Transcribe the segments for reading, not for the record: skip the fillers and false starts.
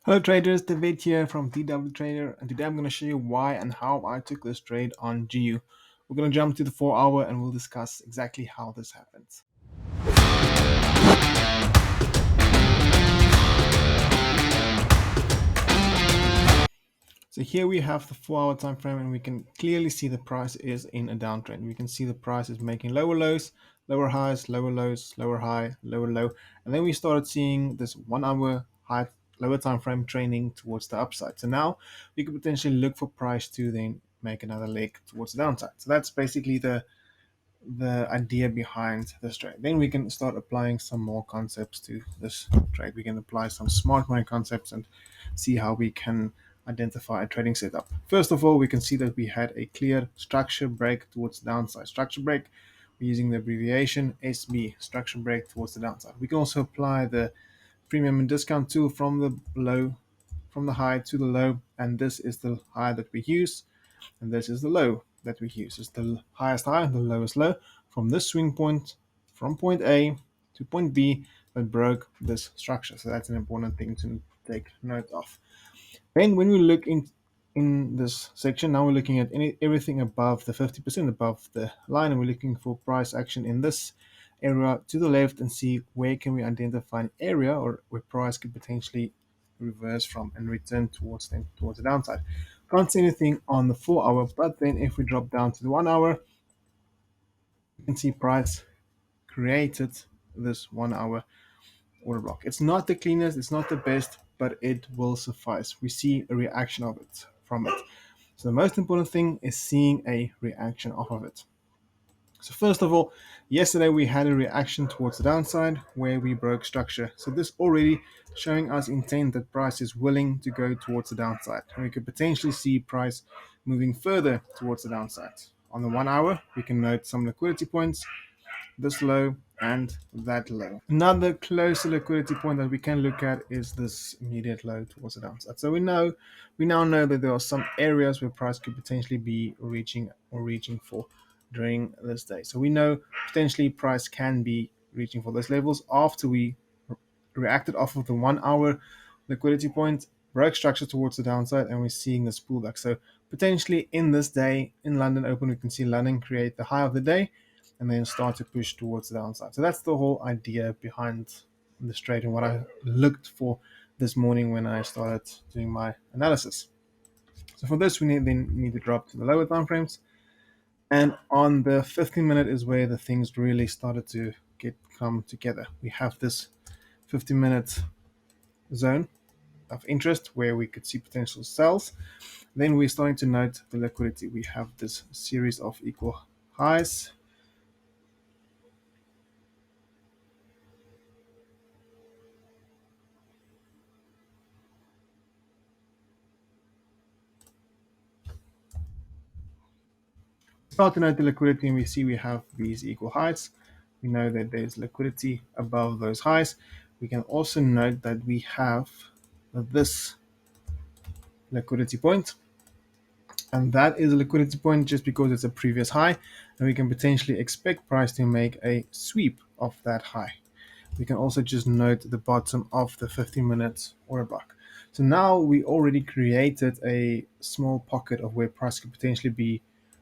Hello traders, David here from DW Trader, and today I'm going to show you why and how I took this trade on GU. We're going to jump to the 4 hour and we'll discuss exactly how this happens. So here we have the 4 hour time frame and we can clearly see the price is in a downtrend. We can see the price is making lower lows, lower highs, lower lows, lower high, lower low. And then we started seeing this 1 hour high, lower time frame trending towards the upside. So now we could potentially look for price to then make another leg towards the downside. So that's basically the idea behind this trade. Then we can start applying some more concepts to this trade. We can apply some smart money concepts and see how we can identify a trading setup. First of all, we can see that we had a clear structure break towards the downside. Structure break, we're using the abbreviation SB, structure break towards the downside. We can also apply the premium and discount tool from the high to the low, and this is the high that we use and this is the low that we use. It's the highest high and the lowest low from this swing point from point A to point B that broke this structure. So that's an important thing to take note of. Then when we look in this section, now we're looking at everything above the 50% above the line, and we're looking for price action in this area to the left and see where can we identify an area or where price could potentially reverse from and return towards the downside. Can't see anything on the 4 hour, but then if we drop down to the 1 hour, you can see price created this 1 hour order block. It's not the cleanest, it's not the best, but it will suffice. We see a reaction of it from it. So the most important thing is seeing a reaction off of it. So first of all, yesterday we had a reaction towards the downside where we broke structure. So this already showing us intent that price is willing to go towards the downside. And we could potentially see price moving further towards the downside. On the 1 hour, we can note some liquidity points, this low and that low. Another closer liquidity point that we can look at is this immediate low towards the downside. So we now know that there are some areas where price could potentially be reaching for during this day. So we know potentially price can be reaching for those levels after we reacted off of the 1 hour liquidity point, broke structure towards the downside, and we're seeing this pullback. So potentially in this day in London Open, we can see London create the high of the day and then start to push towards the downside. So that's the whole idea behind this trade and what I looked for this morning when I started doing my analysis. So for this, we need to drop to the lower time frames. And on the 15-minute is where the things really started to come together. We have this 15-minute zone of interest where we could see potential sells. Then we're starting to note the liquidity. We have this series of equal highs. Start to note the liquidity, and we see we have these equal highs. We know that there's liquidity above those highs. We can also note that we have this liquidity point, and that is a liquidity point just because it's a previous high, and we can potentially expect price to make a sweep of that high. We can also just note the bottom of the 15-minute order block. So now we already created a small pocket of where price could potentially be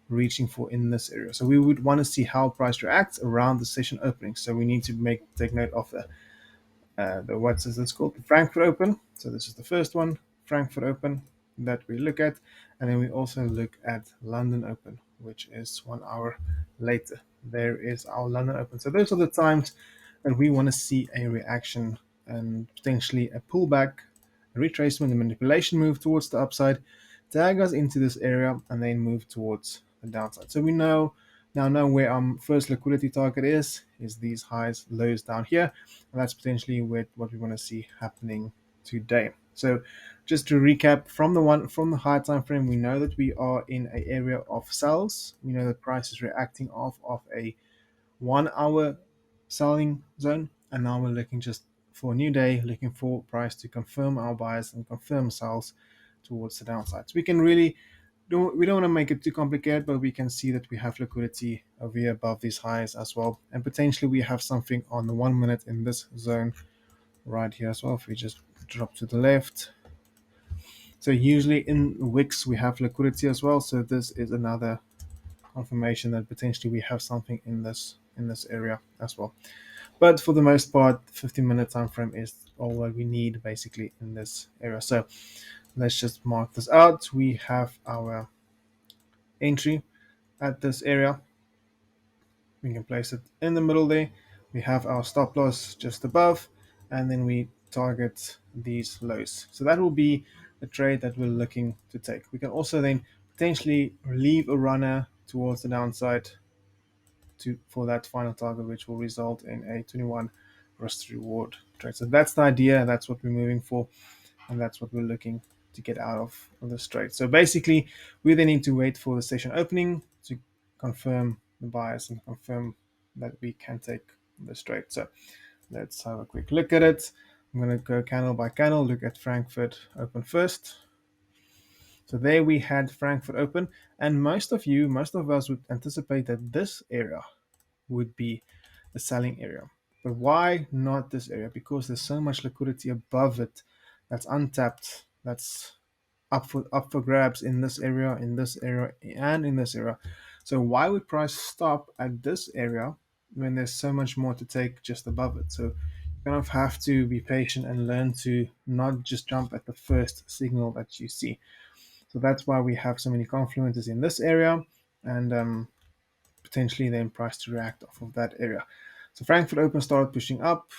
reaching for in this area. So we would want to see how price reacts around the session opening. So we need to take note of the what's this called, the Frankfurt Open. So this is the first one, Frankfurt Open, that we look at, and then we also look at London Open, which is 1 hour later. There is our London Open. So those are the times that we want to see a reaction and potentially a pullback, a retracement, a manipulation move towards the upside, tag us into this area, and then move towards the downside. So we now know where our first liquidity target is these highs, lows down here, and that's potentially what we want to see happening today. So just to recap, from the high time frame, we know that we are in an area of sells. We know that price is reacting off of a 1 hour selling zone, and now we're looking just for a new day, looking for price to confirm our buys and confirm sells towards the downside. So we can really we don't want to make it too complicated, but we can see that we have liquidity over here above these highs as well, and potentially we have something on the 1 minute in this zone right here as well. If we just drop to the left, So usually in wicks we have liquidity as well. So this is another confirmation that potentially we have something in this area as well. But for the most part, 15-minute time frame is all that we need basically in this area. So let's just mark this out. We have our entry at this area. We can place it in the middle there. We have our stop loss just above, and then we target these lows. So that will be the trade that we're looking to take. We can also then potentially leave a runner towards the downside for that final target, which will result in a 21 risk to reward trade. So that's the idea. That's what we're moving for, and that's what we're looking to get out of this trade. So basically, we then need to wait for the session opening to confirm the bias and confirm that we can take this trade. So let's have a quick look at it. I'm going to go candle by candle, look at Frankfurt open first. So there we had Frankfurt open, and most of us would anticipate that this area would be the selling area. But why not this area? Because there's so much liquidity above it that's untapped, that's up for grabs in this area, in this area, and in this area. So why would price stop at this area when there's so much more to take just above it? So you kind of have to be patient and learn to not just jump at the first signal that you see. So that's why we have so many confluences in this area, and potentially then price to react off of that area. So Frankfurt Open started pushing up,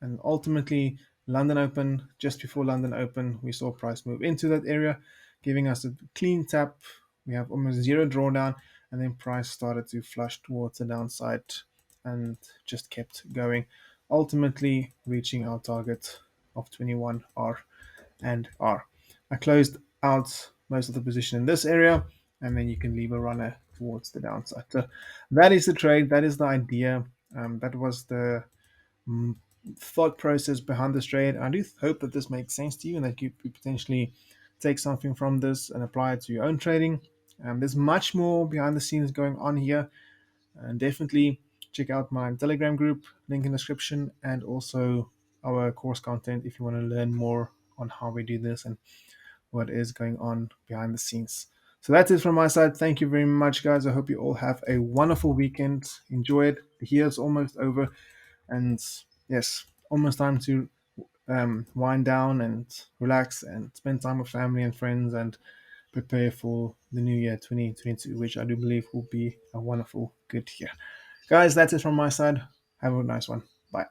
and ultimately London Open, just before London Open, we saw price move into that area, giving us a clean tap. We have almost zero drawdown, and then price started to flush towards the downside and just kept going, ultimately reaching our target of 21 R and R. I closed out most of the position in this area, and then you can leave a runner towards the downside. So that is the trade. That is the idea. That was the mm, thought process behind this trade. I do hope that this makes sense to you and that you potentially take something from this and apply it to your own trading. There's much more behind the scenes going on here, and definitely check out my Telegram group, link in the description, and also our course content if you want to learn more on how we do this and what is going on behind the scenes. So that's it from my side. Thank you very much, guys. I hope you all have a wonderful weekend. Enjoy it. The year's almost over, and yes, almost time to wind down and relax and spend time with family and friends and prepare for the new year 2022, which I do believe will be a wonderful, good year. Guys, that's it from my side. Have a nice one. Bye.